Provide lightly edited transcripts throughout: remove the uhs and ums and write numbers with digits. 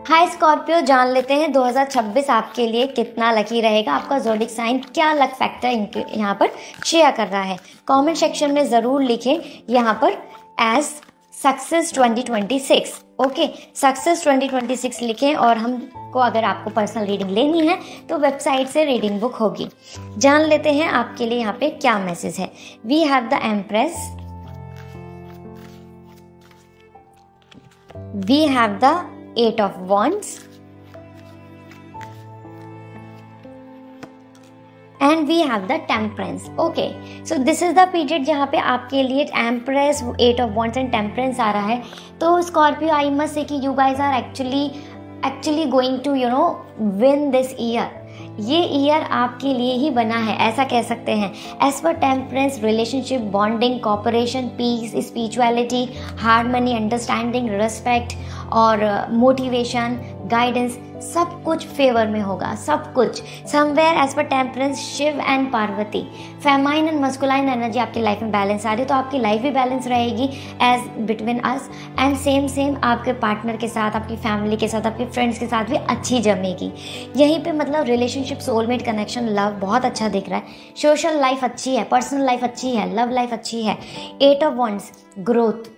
हाय Scorpio, जान लेते हैं 2026 आपके लिए कितना लकी रहेगा। आपका ज़ोडिक साइन क्या लक फैक्टर यहाँ पर शेयर कर रहा है, कमेंट सेक्शन में ज़रूर लिखें यहाँ पर एज सक्सेस 2026। ओके, सक्सेस 2026 लिखें। और हमको अगर आपको पर्सनल रीडिंग लेनी है तो वेबसाइट से रीडिंग बुक होगी। जान लेते हैं आपके लिए यहाँ पे क्या मैसेज है। We have the empress, we have the 8 of Wands and we have the Temperance. Okay, so this is the period जहाँ पे आपके लिए Empress, 8 of Wands and Temperance आ रहा है। तो स्कॉर्पियो, आई मस्ट से कि you guys are actually going to win this year। ये year आपके लिए ही बना है, ऐसा कह सकते हैं। As per temperance, relationship, bonding, cooperation, peace, spirituality, harmony, understanding, respect और मोटिवेशन, गाइडेंस, सब कुछ फेवर में होगा। सब कुछ somewhere as per temperance, Shiv and Parvati, feminine and masculine energy आपकी लाइफ में बैलेंस आ रही है। तो आपकी लाइफ भी बैलेंस रहेगी as between us and same आपके पार्टनर के साथ, आपकी फैमिली के साथ, आपके फ्रेंड्स के साथ भी अच्छी जमेगी। यहीं पे मतलब रिलेशनशिप, सोलमेट कनेक्शन, लव बहुत अच्छा दिख रहा है। सोशल लाइफ अच्छी है, पर्सनल लाइफ अच्छी है, लव लाइफ अच्छी है। 8 of Wands, growth,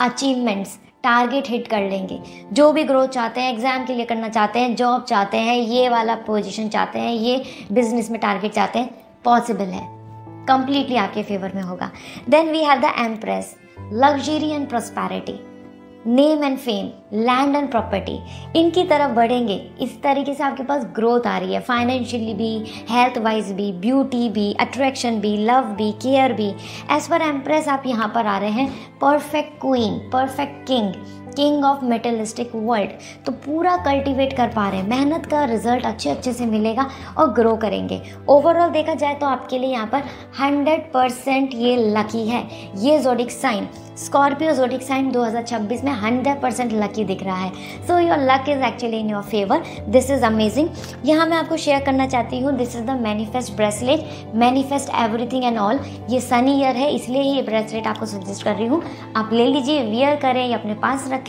achievements, target hit कर लेंगे। जो भी ग्रोथ चाहते हैं, एग्जाम के लिए करना चाहते हैं, जॉब चाहते हैं, ये वाला पोजीशन चाहते हैं, ये बिजनेस में टारगेट चाहते हैं, पॉसिबल है, कंप्लीटली आपके फेवर में होगा। Then we have the empress, luxury and prosperity, name and fame, land and property, इनकी तरफ बढ़ेंगे। इस तरीके से आपके पास ग्रोथ आ रही है, फाइनेंशियली भी, हेल्थ वाइज भी, ब्यूटी भी, अट्रैक्शन भी, लव भी, केयर भी। एज पर एम्प्रेस आप यहाँ पर आ रहे हैं perfect queen, perfect king of materialistic world. तो पूरा कल्टीवेट कर पा रहे हैं, मेहनत का रिजल्ट अच्छे से मिलेगा और ग्रो करेंगे। ओवरऑल देखा जाए तो आपके लिए यहाँ पर 100% ये लकी है। ये zodiac sign, Scorpio zodiac sign 2026 में 100% लकी दिख रहा है। So your luck is actually in your favour. This is amazing. यहाँ मैं आपको शेयर करना चाहती हूँ, this is the manifest bracelet, manifest everything and all. ये सनी ईयर है, इसलिए ही ये ब्रेसलेट आपको सजेस्ट कर रही हूँ। आप ले लीजिए, वियर करें या अपने पास रखें।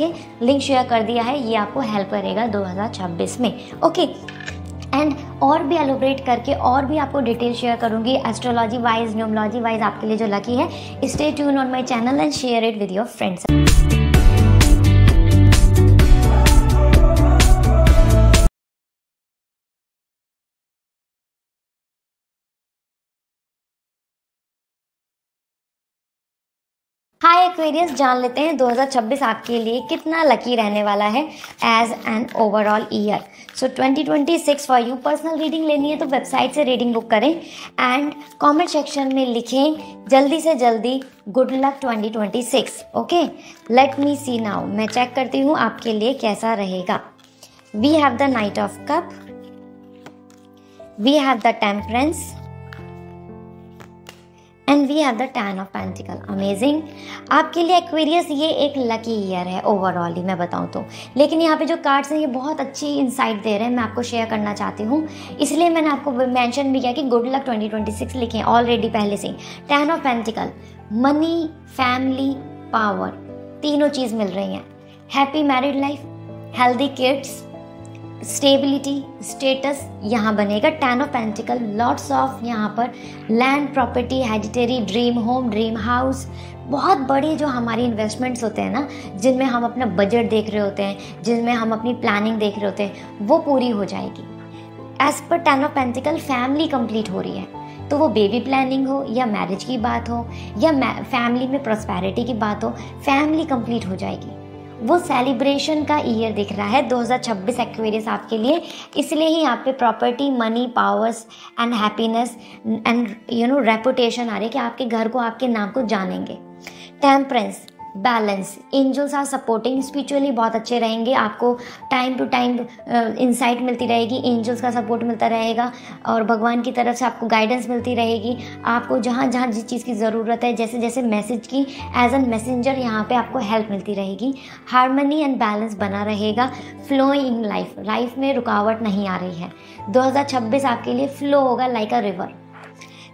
लिंक शेयर कर दिया है, ये आपको हेल्प करेगा 2026 में। ओके, एंड और भी एलोब्रेट करके और भी आपको डिटेल शेयर करूंगी एस्ट्रोलॉजी वाइज, न्यूमरोलॉजी वाइज आपके लिए जो लकी है। Stay tune on my channel and share it with your friends. Hi Aquarius, जान लेते हैं 2026 आपके लिए कितना लकी रहने वाला है as an overall year. So 2026 for you. Personal reading लेनी है तो वेबसाइट से रीडिंग बुक करें एंड कमेंट सेक्शन में लिखें जल्दी से जल्दी good luck 2026। Okay, let me see now. मैं चेक करती हूँ आपके लिए कैसा रहेगा। We have the knight of cup, we have the temperance and we have the 10 of pentacle. Amazing. आपके लिए एक्वेरियस ये एक लकी ईयर है ओवरऑल ही मैं बताऊँ तो। लेकिन यहाँ पे जो कार्ड्स हैं ये बहुत अच्छी इंसाइट दे रहे हैं, मैं आपको शेयर करना चाहती हूँ। इसलिए मैंने आपको मेंशन भी किया कि गुड लक 2026 लिखें ऑलरेडी पहले से ही। 10 of pentacle, money, family, power, तीनों चीज़ मिल रही हैं। Happy married life, healthy kids, stability, status यहाँ बनेगा। 10 ऑफ पेंटिकल, लॉट्स ऑफ यहाँ पर land, property, hereditary, dream home, dream house, बहुत बड़ी जो हमारी इन्वेस्टमेंट्स होते हैं ना, जिनमें हम अपना बजट देख रहे होते हैं, जिनमें हम अपनी प्लानिंग देख रहे होते हैं, वो पूरी हो जाएगी। As per 10 of pentacle family complete हो रही है। तो वो बेबी प्लानिंग हो या मैरिज की बात हो या फैमिली में प्रॉस्पेरिटी की बात हो, फैमिली कंप्लीट हो जाएगी। वो सेलिब्रेशन का ईयर दिख रहा है 2026 एक्वेरियस आपके लिए। इसलिए ही यहाँ पे property, money, powers and happiness and reputation आ रही है कि आपके घर को, आपके नाम को जानेंगे। Temperance, balance, angels are supporting, spiritually बहुत अच्छे रहेंगे। आपको टाइम टू टाइम इंसाइट मिलती रहेगी, एंजल्स का सपोर्ट मिलता रहेगा और भगवान की तरफ से आपको गाइडेंस मिलती रहेगी। आपको जहाँ जहाँ जिस चीज़ की ज़रूरत है, जैसे जैसे मैसेज की एज एन मैसेंजर यहाँ पे आपको हेल्प मिलती रहेगी। हार्मनी एंड बैलेंस बना रहेगा। फ्लोइंग लाइफ में रुकावट नहीं आ रही है। 2026 आपके लिए फ्लो होगा like a river.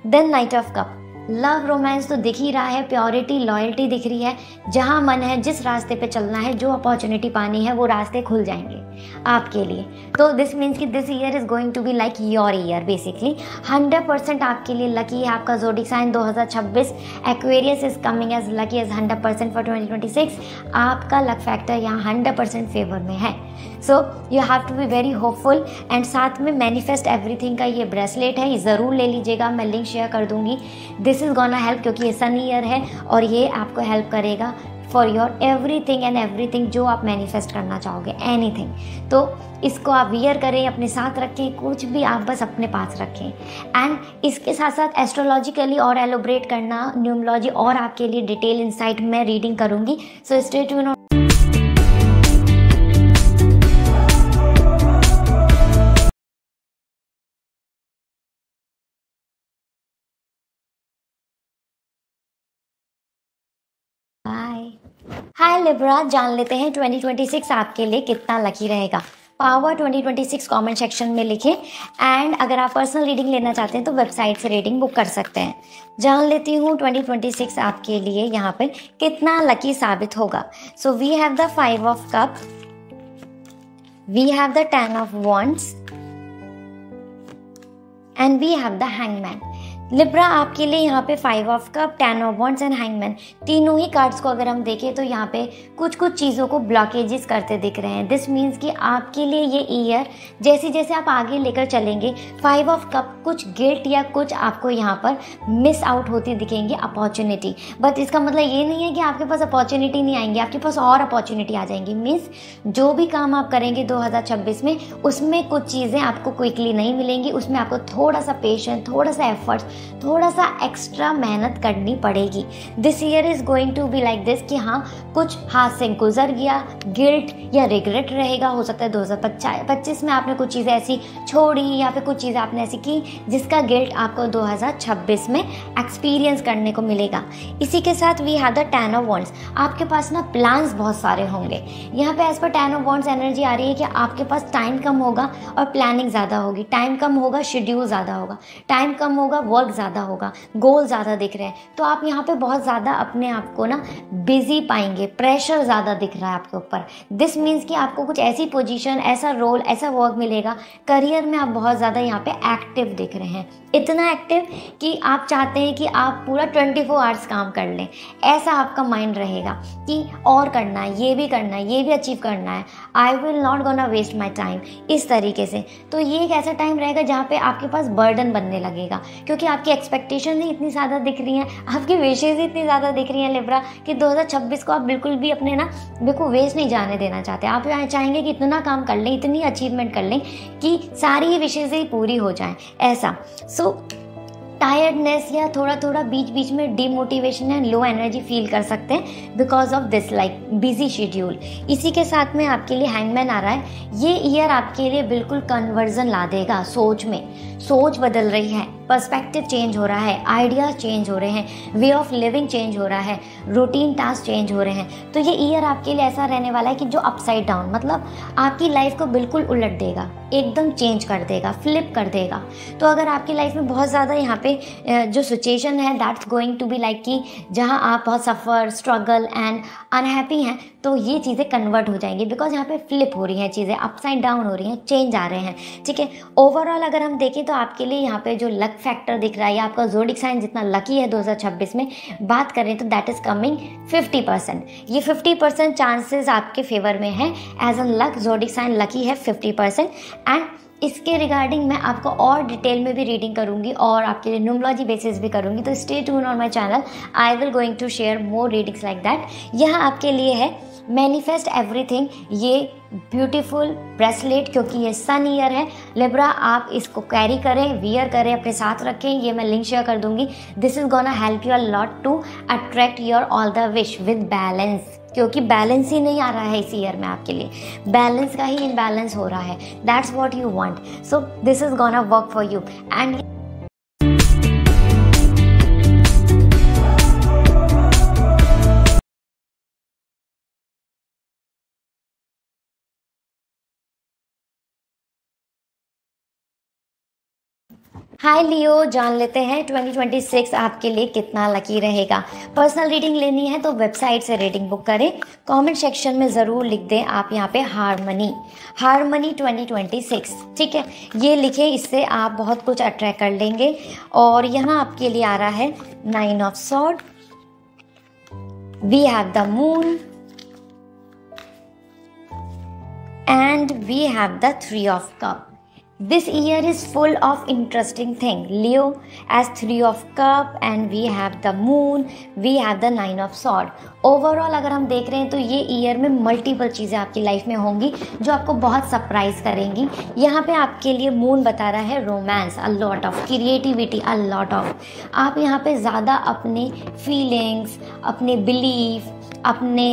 Then knight of cup, love romance तो दिख ही रहा है, प्योरिटी लॉयल्टी दिख रही है, जहाँ मन है जिस रास्ते पे चलना है, जो अपॉर्चुनिटी पानी है वो रास्ते खुल जाएंगे आपके लिए। तो दिस मीन्स कि this year is going to be like your year basically. 100% आपके लिए लकी है। आपका zodiac sign 2026 Aquarius is coming as lucky as 100% for 2026। आपका लक फैक्टर यहाँ 100% फेवर में है। So you have to be very hopeful. And साथ में मैनिफेस्ट एवरीथिंग का ये ब्रेसलेट है, ये ज़रूर ले लीजिएगा, मैं लिंक शेयर कर दूंगी। दिस इज़ गोना हेल्प, क्योंकि ये सन ईयर है और ये आपको हेल्प करेगा for your everything and everything जो आप मैनिफेस्ट करना चाहोगे, एनीथिंग। तो इसको आप वियर करें, अपने साथ रखें, कुछ भी आप बस अपने पास रखें। एंड इसके साथ साथ एस्ट्रोलॉजिकली और एलोब्रेट करना, न्यूमरोलॉजी और आपके लिए डिटेल इंसाइट में रीडिंग करूँगी। So stay tune. Hi Libra, जान लेते हैं 2026 आपके लिए कितना लकी रहेगा। पावर 2026 कमेंट सेक्शन में लिखें। एंड अगर आप पर्सनल रीडिंग लेना चाहते हैं तो वेबसाइट से रीडिंग बुक कर सकते हैं। जान लेती हूँ 2026 आपके लिए यहाँ पे कितना लकी साबित होगा। So we have the 5 of cup, we have the 10 of wands and we have the hangman. Libra आपके लिए यहाँ पे 5 of cup, 10 of wands and hangman, तीनों ही कार्ड्स को अगर हम देखें तो यहाँ पे कुछ कुछ चीज़ों को ब्लॉकेजेस करते दिख रहे हैं। दिस मीन्स कि आपके लिए ये ईयर जैसे जैसे आप आगे लेकर चलेंगे, 5 ऑफ कप कुछ गिल्ट या कुछ आपको यहाँ पर मिस आउट होती दिखेंगी अपॉर्चुनिटी। बट इसका मतलब ये नहीं है कि आपके पास अपॉर्चुनिटी नहीं आएंगी, आपके पास और अपॉर्चुनिटी आ जाएंगी। मीन्स जो भी काम आप करेंगे 2026 में, उसमें कुछ चीज़ें आपको क्विकली नहीं मिलेंगी, उसमें आपको थोड़ा सा पेशेंस, थोड़ा सा एफर्ट्स, थोड़ा सा एक्स्ट्रा मेहनत करनी पड़ेगी। This year is going to be like this कि हाँ, कुछ हाथ से गुजर गया, गिल्ट या रिग्रेट रहेगा। हो सकता है 2025 में आपने कुछ चीज़ें ऐसी छोड़ी या फिर कुछ चीज़ें आपने ऐसी की जिसका गिल्ट आपको 2026 में एक्सपीरियंस करने को मिलेगा। इसी के साथ we have the 10 of wands. आपके पास ना प्लान्स बहुत सारे होंगे। यहाँ पे as per 10 of wands energy आ रही है कि आपके पास टाइम कम होगा और प्लानिंग ज़्यादा होगी। टाइम कम होगा, शेड्यूल ज़्यादा होगा, टाइम कम होगा, वर्क ज़्यादा होगा, गोल ज़्यादा दिख रहे हैं। तो आप यहाँ पे बहुत ज़्यादा अपने आप को ना बिजी पाएंगे, प्रेशर ज़्यादा दिख रहा है आपके ऊपर। दिस मीन्स कि आपको कुछ ऐसी पोजीशन, ऐसा रोल, ऐसा वर्क मिलेगा करियर में, आप बहुत ज़्यादा यहाँ पे एक्टिव दिख रहे हैं। इतना एक्टिव कि आप चाहते हैं कि आप पूरा 24 आवर्स काम कर लें। ऐसा आपका माइंड रहेगा कि और करना है, ये भी करना है, ये भी अचीव करना है, I will not gonna waste my time, इस तरीके से। तो ये एक ऐसा टाइम रहेगा जहाँ पे आपके पास बर्डन बनने लगेगा, क्योंकि आपकी एक्सपेक्टेशन ही इतनी ज़्यादा दिख रही हैं, आपकी विशेज़ ही इतनी ज़्यादा दिख रही हैं लिब्रा, कि 2026 को आप बिल्कुल भी अपने ना बिल्कुल वेस्ट नहीं जाने देना चाहते। आप चाहेंगे कि इतना काम कर लें, इतनी अचीवमेंट कर लें कि सारी विशेज़ ही पूरी हो जाएं, ऐसा। सो टायर्डनेस या थोड़ा थोड़ा बीच बीच में डीमोटिवेशन या लो एनर्जी फील कर सकते हैं because of this like busy schedule. इसी के साथ में आपके लिए हैंगमैन आ रहा है। ये ईयर आपके लिए बिल्कुल कन्वर्जन ला देगा सोच में। सोच बदल रही है, पर्सपेक्टिव चेंज हो रहा है, आइडियाज चेंज हो रहे हैं, वे ऑफ लिविंग चेंज हो रहा है, रूटीन टास्क चेंज हो रहे हैं। तो ये ईयर आपके लिए ऐसा रहने वाला है कि जो अपसाइड डाउन, मतलब आपकी लाइफ को बिल्कुल उलट देगा, एकदम चेंज कर देगा, फ्लिप कर देगा। तो अगर आपकी लाइफ में बहुत ज़्यादा यहाँ पे जो सिचुएशन है that's going to be like कि जहाँ आप बहुत सफ़र, स्ट्रगल एंड अनहैप्पी हैं, तो ये चीज़ें कन्वर्ट हो जाएंगी बिकॉज यहाँ पे फ्लिप हो रही हैं चीज़ें, अपसाइड डाउन हो रही हैं, चेंज आ रहे हैं। ठीक है, ओवरऑल अगर हम देखें तो आपके लिए यहाँ पे जो लक फैक्टर दिख रहा है या आपका ज़ोडिक साइन जितना लकी है 2026 में बात करें तो दैट इज़ कमिंग 50%। ये 50% चांसेस आपके फेवर में है। As an luck zodiac sign lucky है 50%। एंड इसके रिगार्डिंग मैं आपको और डिटेल में भी रीडिंग करूंगी और आपके लिए न्यूमरोलॉजी बेसिस भी करूंगी। तो stay tune on my channel, I will going to share more readings like that. यहाँ आपके लिए है मैनिफेस्ट एवरीथिंग, ये ब्यूटीफुल ब्रेसलेट, क्योंकि ये सन ईयर है लिब्रा। आप इसको कैरी करें, वियर करें, अपने साथ रखें। ये मैं लिंक शेयर कर दूंगी। This is gonna help you a lot to attract your all the wish with balance, क्योंकि बैलेंस ही नहीं आ रहा है इस ईयर में आपके लिए, बैलेंस का ही इम्बैलेंस हो रहा है। That's what you want, so this is gonna work for you. And hi Leo, जान लेते हैं 2026 आपके लिए कितना लकी रहेगा। पर्सनल रीडिंग लेनी है तो वेबसाइट से रीडिंग बुक करें। कमेंट सेक्शन में ज़रूर लिख दें आप यहाँ पे हारमनी 2026, ठीक है, ये लिखें, इससे आप बहुत कुछ अट्रैक्ट कर लेंगे। और यहाँ आपके लिए आ रहा है 9 of sword, we have the moon and we have the 3 of cup. This year is full of interesting thing. Leo as 3 of cup and we have the moon, we have the 9 of sword. Overall अगर हम देख रहे हैं तो ये year में multiple चीज़ें आपकी लाइफ में होंगी जो आपको बहुत सरप्राइज करेंगी। यहाँ पे आपके लिए मून बता रहा है romance, a lot of creativity, a lot of, आप यहाँ पे ज़्यादा अपने फीलिंग्स, अपने बिलीफ, अपने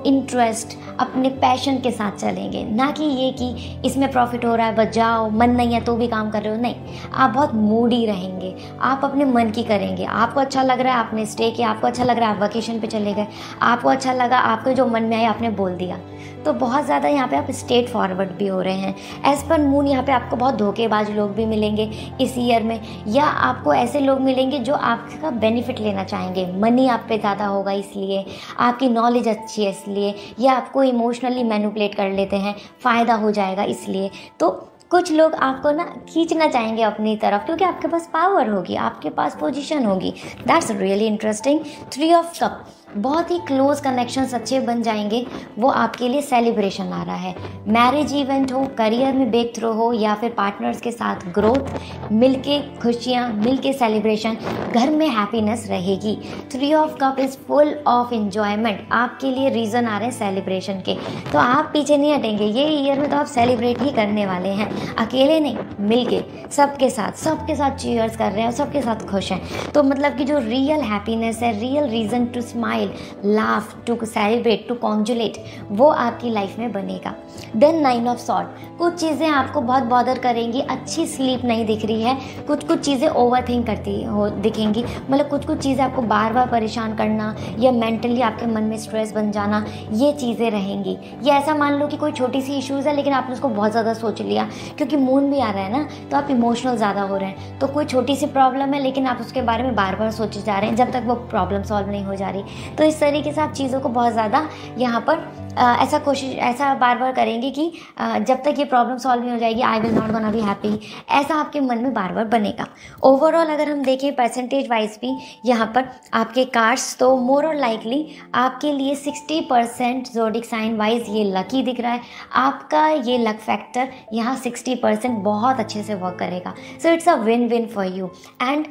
इंटरेस्ट, अपने पैशन के साथ चलेंगे, ना कि ये कि इसमें प्रॉफिट हो रहा है बस जाओ, मन नहीं है तो भी काम कर रहे हो, नहीं। आप बहुत मूडी रहेंगे, आप अपने मन की करेंगे, आपको अच्छा लग रहा है आपने स्टे किया, आपको अच्छा लग रहा है आप वैकेशन पे चले गए, आपको अच्छा लगा, आपको जो मन में आया आपने बोल दिया। तो बहुत ज़्यादा यहाँ पे आप स्ट्रेट फॉरवर्ड भी हो रहे हैं। एज पर मून यहाँ पे आपको बहुत धोखेबाज लोग भी मिलेंगे इस ईयर में, या आपको ऐसे लोग मिलेंगे जो आपका बेनिफिट लेना चाहेंगे। मनी आप पे ज़्यादा होगा इसलिए, आपकी नॉलेज अच्छी है इसलिए, या आपको इमोशनली मैनिपुलेट कर लेते हैं, फ़ायदा हो जाएगा इसलिए। तो कुछ लोग आपको ना खींचना चाहेंगे अपनी तरफ क्योंकि आपके पास पावर होगी, आपके पास पोजीशन होगी। That's really interesting. 3 of cup, बहुत ही क्लोज कनेक्शंस अच्छे बन जाएंगे, वो आपके लिए सेलिब्रेशन आ रहा है। मैरिज इवेंट हो, करियर में ब्रेक थ्रू हो, या फिर पार्टनर्स के साथ ग्रोथ, मिलके खुशियाँ, मिलके सेलिब्रेशन, घर में हैप्पीनेस रहेगी। 3 of cup is full of enjoyment, आपके लिए रीज़न आ रहे हैं सेलिब्रेशन के, तो आप पीछे नहीं हटेंगे। ये ईयर में तो आप सेलिब्रेट ही करने वाले हैं, अकेले नहीं, मिलके सबके साथ चीयर्स कर रहे हैं और सबके साथ खुश हैं। तो मतलब कि जो रियल हैप्पीनेस है, real reason to smile, laugh, to celebrate, to congratulate, वो आपकी लाइफ में बनेगा। देन 9 ऑफ सॉर्ड, कुछ चीज़ें आपको बहुत बॉदर करेंगी, अच्छी स्लीप नहीं दिख रही है, कुछ चीज़ें ओवर थिंक करती हो दिखेंगी, मतलब कुछ चीज़ें आपको बार बार परेशान करना या मेंटली आपके मन में स्ट्रेस बन जाना, ये चीज़ें रहेंगी। या ऐसा मान लो कि कोई छोटी सी इश्यूज़ है लेकिन आपने उसको बहुत ज़्यादा सोच लिया, क्योंकि मून भी आ रहा है ना, तो आप इमोशनल ज़्यादा हो रहे हैं। तो कोई छोटी सी प्रॉब्लम है लेकिन आप उसके बारे में बार बार सोचे जा रहे हैं जब तक वो प्रॉब्लम सॉल्व नहीं हो जा रही। तो इस तरीके से आप चीज़ों को बहुत ज़्यादा यहाँ पर ऐसा बार बार करेंगे कि जब तक ये प्रॉब्लम सॉल्व नहीं हो जाएगी, आई will not gonna be happy, ऐसा आपके मन में बार बार बनेगा। ओवरऑल अगर हम देखें परसेंटेज वाइज भी यहाँ पर आपके कार्ड्स, तो मोर और लाइकली आपके लिए 60% ज़ोडिक साइन वाइज ये लकी दिख रहा है। आपका ये लक फैक्टर यहाँ 60% बहुत अच्छे से वर्क करेगा। So it's a win win for you. And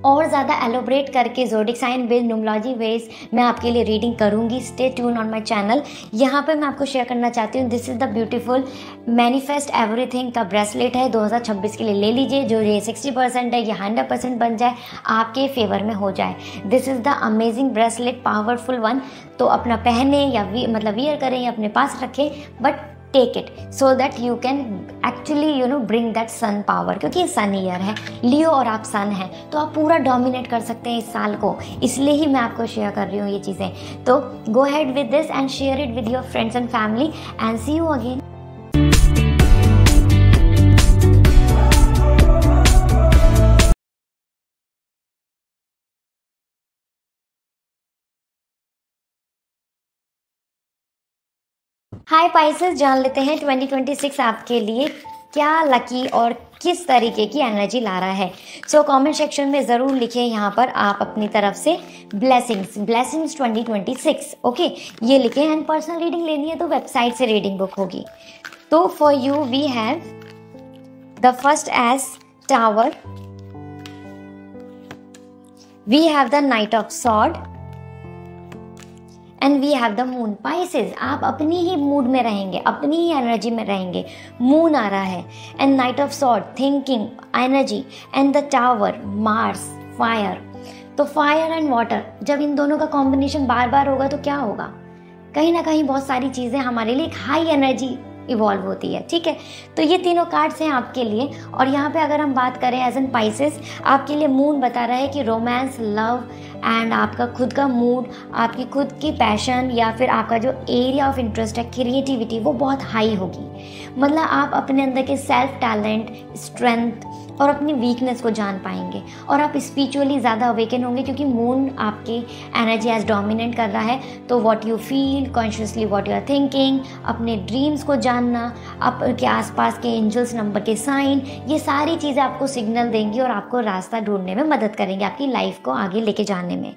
और ज़्यादा एलोब्रेट करके zodiac sign based numerology wise मैं आपके लिए रीडिंग करूँगी। Stay tune on my channel. यहाँ पे मैं आपको शेयर करना चाहती हूँ, this is the beautiful manifest everything का ब्रेसलेट है, 2026 के लिए ले लीजिए। जो ये 60% है ये 100% बन जाए, आपके फेवर में हो जाए। This is the amazing bracelet, powerful one. तो अपना पहने या वियर करें या अपने पास रखें, but take it so that you can actually bring that sun power, क्योंकि ये सन ईयर है, लियो और आप सन हैं, तो आप पूरा डोमिनेट कर सकते हैं इस साल को। इसलिए ही मैं आपको शेयर कर रही हूँ ये चीज़ें। तो go ahead with this and share it with your friends and family and see you again. Hi Pisces, जान लेते हैं 2026 आपके लिए क्या लकी और किस तरीके की एनर्जी ला रहा है। सो कमेंट सेक्शन में ज़रूर लिखिए यहाँ पर आप अपनी तरफ से ब्लेसिंग्स 2026, ओके, ये लिखें। एंड पर्सनल रीडिंग लेनी है तो वेबसाइट से रीडिंग बुक होगी। तो for you we have the first as tower, we have the knight of sword and we have the moon. Pisces, आप अपनी ही मूड में रहेंगे, अपनी ही एनर्जी में रहेंगे। मून आ रहा है and night of sword, thinking energy, and the tower, Mars, fire. तो फायर एंड वाटर, जब इन दोनों का कॉम्बिनेशन बार बार होगा तो क्या होगा, कहीं ना कहीं बहुत सारी चीज़ें हमारे लिए एक हाई एनर्जी इवॉल्व होती है, ठीक है। तो ये तीनों कार्ड्स हैं आपके लिए। और यहाँ पे अगर हम बात करें एज एन पाइसेस, आपके लिए मून बता रहा है कि रोमांस, लव एंड आपका खुद का मूड, आपकी खुद की पैशन या फिर आपका जो एरिया ऑफ इंटरेस्ट है, क्रिएटिविटी, वो बहुत हाई होगी। मतलब आप अपने अंदर के सेल्फ टैलेंट, स्ट्रेंथ और अपनी वीकनेस को जान पाएंगे और आप स्पिरिचुअली ज़्यादा अवेकन होंगे, क्योंकि मून आपकी एनर्जी एज डोमिनेट कर रहा है। तो what you feel consciously, what you are thinking, अपने ड्रीम्स को जानना, आपके आसपास के एंजल्स नंबर के साइन, ये सारी चीज़ें आपको सिग्नल देंगी और आपको रास्ता ढूंढने में मदद करेंगे, आपकी लाइफ को आगे लेके जाने में।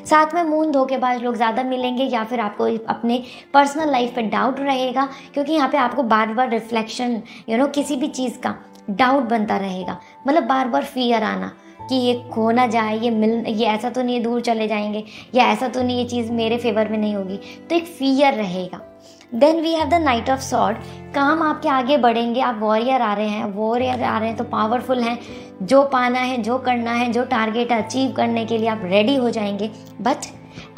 साथ में मून धोखेबाज लोग ज़्यादा मिलेंगे, या फिर आपको अपने पर्सनल लाइफ पे डाउट रहेगा, क्योंकि यहाँ पे आपको बार बार रिफ्लेक्शन किसी भी चीज़ का डाउट बनता रहेगा, मतलब बार बार फियर आना कि ये खो ना जाए, ये ऐसा तो नहीं है दूर चले जाएंगे, या ऐसा तो नहीं ये चीज़ मेरे फेवर में नहीं होगी, तो एक फियर रहेगा। Then we have the knight of sword, काम आपके आगे बढ़ेंगे, आप वॉरियर आ रहे हैं तो पावरफुल हैं, जो पाना है, जो करना है, जो टारगेट अचीव करने के लिए आप रेडी हो जाएंगे। But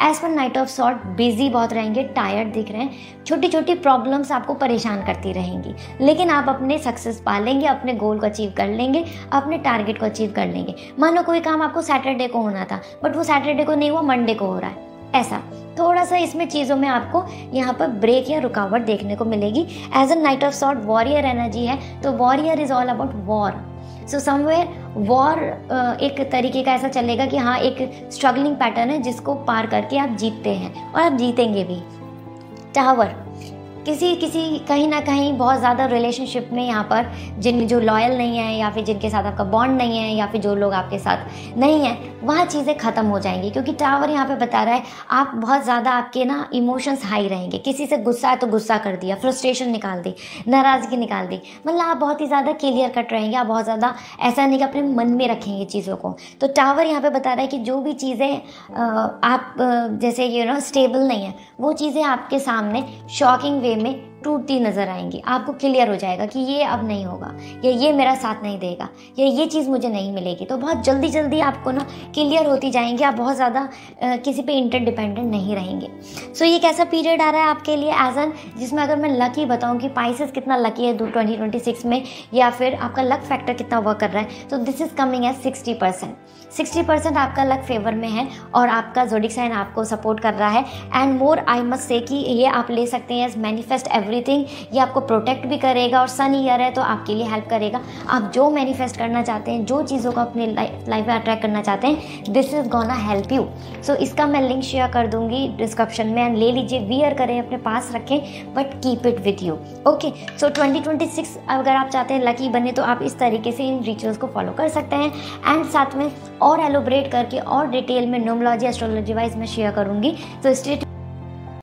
as per knight of sword busy बहुत रहेंगे, टायर्ड दिख रहे हैं, छोटी छोटी प्रॉब्लम्स आपको परेशान करती रहेंगी, लेकिन आप अपने सक्सेस पा लेंगे, अपने गोल को अचीव कर लेंगे, अपने टारगेट को अचीव कर लेंगे। मानो कोई काम आपको सैटरडे को होना था, बट वो सैटरडे को नहीं हुआ, मंडे को हो रहा है, ऐसा थोड़ा सा इसमें चीज़ों में आपको यहाँ पर ब्रेक या रुकावट देखने को मिलेगी। As a knight of sword warrior energy है, तो warrior is all about war. So somewhere war एक तरीके का ऐसा चलेगा कि हाँ, एक स्ट्रगलिंग पैटर्न है जिसको पार करके आप जीतते हैं और आप जीतेंगे भी। टावर, किसी कहीं ना कहीं बहुत ज़्यादा रिलेशनशिप में यहाँ पर जो लॉयल नहीं है, या फिर जिनके साथ आपका बॉन्ड नहीं है, या फिर जो लोग आपके साथ नहीं हैं, वहाँ चीज़ें ख़त्म हो जाएंगी, क्योंकि टावर यहाँ पे बता रहा है आप बहुत ज़्यादा, आपके ना इमोशंस हाई रहेंगे। किसी से गुस्सा है तो गुस्सा कर दिया, फ्रस्ट्रेशन निकाल दी, नाराज़गी निकाल दी, मतलब आप बहुत ही ज़्यादा क्लियर कट रहेंगे, आप बहुत ज़्यादा ऐसा नहीं कि अपने मन में रखेंगे चीज़ों को। तो टावर यहाँ पे बता रहा है कि जो भी चीज़ें आप जैसे स्टेबल नहीं है, वो चीज़ें आपके सामने शॉकिंग वे में टूटती नज़र आएंगी। आपको क्लियर हो जाएगा कि ये अब नहीं होगा, या ये मेरा साथ नहीं देगा, या ये चीज़ मुझे नहीं मिलेगी। तो बहुत जल्दी जल्दी आपको ना क्लियर होती जाएंगी, आप बहुत ज़्यादा किसी पे इंटरडिपेंडेंट नहीं रहेंगे। सो ये कैसा पीरियड आ रहा है आपके लिए एज एन, जिसमें अगर मैं लकी बताऊं कि पाइसेस कितना लकी है 2026 में, या फिर आपका लक फैक्टर कितना वर्क कर रहा है, तो दिस इज कमिंग एज 60% आपका लक फेवर में है और आपका ज़ोडिक साइन आपको सपोर्ट कर रहा है। And more I must say कि ये आप ले सकते हैं एज मैनिफेस्ट एवरीथिंग, ये आपको प्रोटेक्ट भी करेगा, और सन ईयर है तो आपके लिए हेल्प करेगा। आप जो मैनिफेस्ट करना चाहते हैं, जो चीज़ों को अपने लाइफ में अट्रैक्ट करना चाहते हैं, this is gonna help you. So इसका मैं लिंक शेयर कर दूंगी डिस्क्रिप्शन में, एंड ले लीजिए, वियर करें, अपने पास रखें, but keep it with you. Okay, so 2026 अगर आप चाहते हैं लकी बने, तो आप इस तरीके से इन रिचुअल्स को फॉलो कर सकते हैं। एंड साथ में और एलोबरेट करके और डिटेल में न्यूमरोलॉजी, एस्ट्रोलॉजी वाइज मैं शेयर करूंगी। तो स्टे